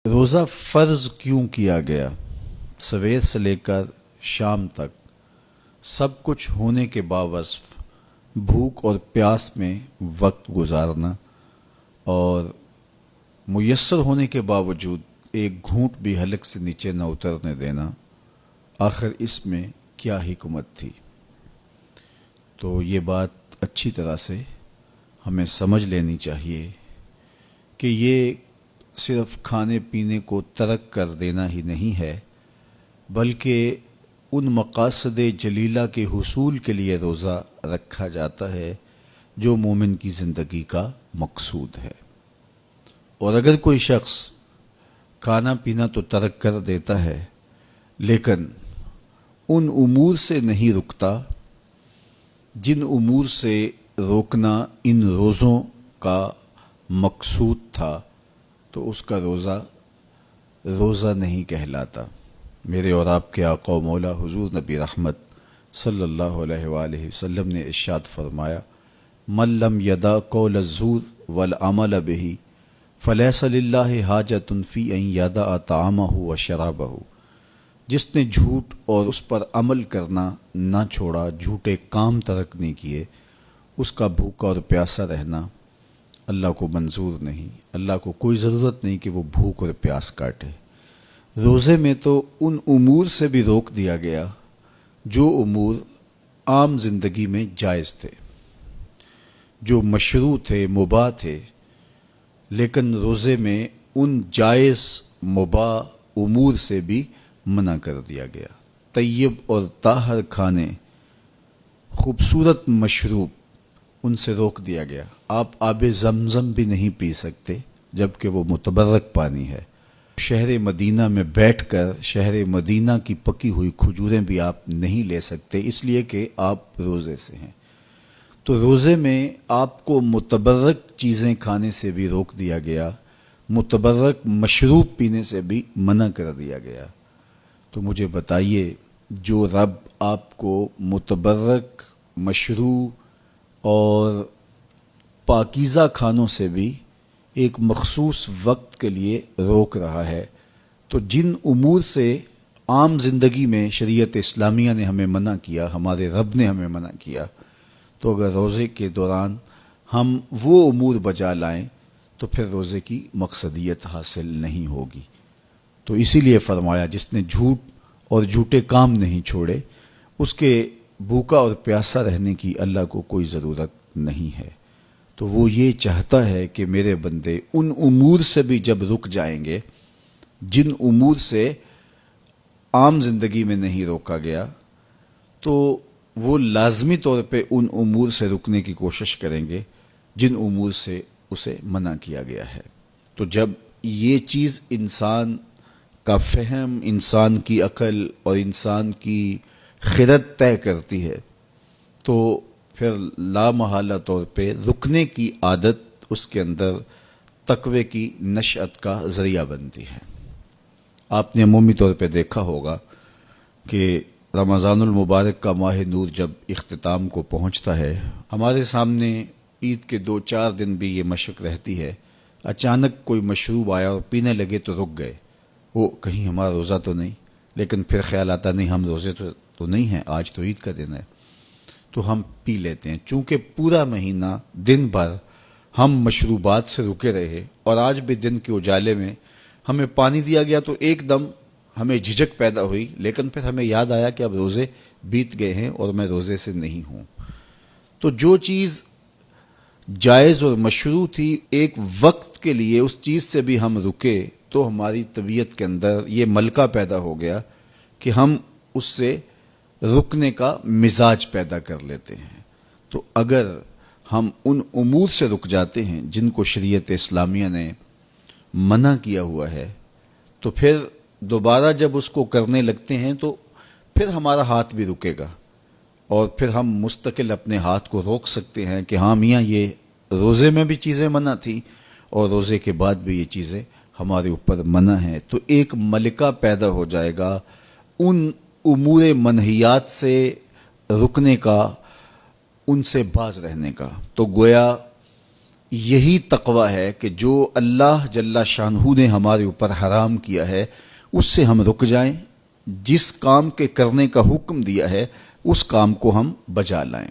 روزہ فرض کیوں کیا گیا؟ سویر سے لے کر شام تک سب کچھ ہونے کے باوصف بھوک اور پیاس میں وقت گزارنا اور میسر ہونے کے باوجود ایک گھونٹ بھی حلق سے نیچے نہ اترنے دینا، آخر اس میں کیا حکمت تھی؟ تو یہ بات اچھی طرح سے ہمیں سمجھ لینی چاہیے کہ یہ صرف کھانے پینے کو ترک کر دینا ہی نہیں ہے، بلکہ ان مقاصد جلیلہ کے حصول کے لیے روزہ رکھا جاتا ہے جو مومن کی زندگی کا مقصود ہے۔ اور اگر کوئی شخص کھانا پینا تو ترک کر دیتا ہے لیکن ان امور سے نہیں رکتا جن امور سے روکنا ان روزوں کا مقصود تھا، تو اس کا روزہ نہیں کہلاتا۔ میرے اور آپ کے آقا و مولا حضور نبی رحمت صلی اللہ علیہ وآلہ وسلم نے ارشاد فرمایا، من لم یدع قول الزور والعمل بہ فلیس للہ حاجۃ فی ان یدع طعامہ وشرابہ۔ جس نے جھوٹ اور اس پر عمل کرنا نہ چھوڑا، جھوٹے کام ترک نہیں کیے، اس کا بھوکا اور پیاسا رہنا اللہ کو منظور نہیں۔ اللہ کو کوئی ضرورت نہیں کہ وہ بھوک اور پیاس کاٹے۔ روزے میں تو ان امور سے بھی روک دیا گیا جو امور عام زندگی میں جائز تھے، جو مشروع تھے، مباح تھے، لیکن روزے میں ان جائز مباح امور سے بھی منع کر دیا گیا۔ طیب اور طاہر کھانے، خوبصورت مشروب، ان سے روک دیا گیا۔ آپ آب زمزم بھی نہیں پی سکتے جبکہ وہ متبرک پانی ہے۔ شہر مدینہ میں بیٹھ کر شہر مدینہ کی پکی ہوئی کھجوریں بھی آپ نہیں لے سکتے، اس لیے کہ آپ روزے سے ہیں۔ تو روزے میں آپ کو متبرک چیزیں کھانے سے بھی روک دیا گیا، متبرک مشروب پینے سے بھی منع کر دیا گیا۔ تو مجھے بتائیے، جو رب آپ کو متبرک، مشروع اور پاکیزہ کھانوں سے بھی ایک مخصوص وقت کے لیے روک رہا ہے، تو جن امور سے عام زندگی میں شریعت اسلامیہ نے ہمیں منع کیا، ہمارے رب نے ہمیں منع کیا، تو اگر روزے کے دوران ہم وہ امور بجا لائیں تو پھر روزے کی مقصدیت حاصل نہیں ہوگی۔ تو اسی لیے فرمایا، جس نے جھوٹ اور جھوٹے کام نہیں چھوڑے، اس کے بھوکا اور پیاسا رہنے کی اللہ کو کوئی ضرورت نہیں ہے۔ تو وہ یہ چاہتا ہے کہ میرے بندے ان امور سے بھی جب رک جائیں گے جن امور سے عام زندگی میں نہیں روکا گیا، تو وہ لازمی طور پہ ان امور سے رکنے کی کوشش کریں گے جن امور سے اسے منع کیا گیا ہے۔ تو جب یہ چیز انسان کا فہم، انسان کی عقل اور انسان کی خرد طے کرتی ہے، تو پھر لامحالہ طور پہ رکنے کی عادت اس کے اندر تقوی کی نشأت کا ذریعہ بنتی ہے۔ آپ نے عمومی طور پہ دیکھا ہوگا کہ رمضان المبارک کا ماہ نور جب اختتام کو پہنچتا ہے، ہمارے سامنے عید کے 2-4 دن بھی یہ مشق رہتی ہے، اچانک کوئی مشروب آیا اور پینے لگے تو رک گئے، وہ کہیں ہمارا روزہ تو نہیں، لیکن پھر خیال آتا نہیں ہم روزے تو نہیں ہیں، آج تو عید کا دن ہے، تو ہم پی لیتے ہیں۔ چونکہ پورا مہینہ دن بھر ہم مشروبات سے رکے رہے اور آج بھی دن کے اجالے میں ہمیں پانی دیا گیا تو ایک دم ہمیں جھجک پیدا ہوئی، لیکن پھر ہمیں یاد آیا کہ اب روزے بیت گئے ہیں اور میں روزے سے نہیں ہوں۔ تو جو چیز جائز اور مشروع تھی، ایک وقت کے لیے اس چیز سے بھی ہم رکے تو ہماری طبیعت کے اندر یہ ملکہ پیدا ہو گیا کہ ہم اس سے رکنے کا مزاج پیدا کر لیتے ہیں۔ تو اگر ہم ان امور سے رک جاتے ہیں جن کو شریعت اسلامیہ نے منع کیا ہوا ہے، تو پھر دوبارہ جب اس کو کرنے لگتے ہیں تو پھر ہمارا ہاتھ بھی رکے گا، اور پھر ہم مستقل اپنے ہاتھ کو روک سکتے ہیں کہ ہاں میاں، یہ روزے میں بھی چیزیں منع تھیں اور روزے کے بعد بھی یہ چیزیں ہمارے اوپر منع ہیں۔ تو ایک ملکہ پیدا ہو جائے گا ان امور منہیات سے رکنے کا، ان سے باز رہنے کا۔ تو گویا یہی تقوی ہے کہ جو اللہ جل شانہ نے ہمارے اوپر حرام کیا ہے اس سے ہم رک جائیں، جس کام کے کرنے کا حکم دیا ہے اس کام کو ہم بجا لائیں۔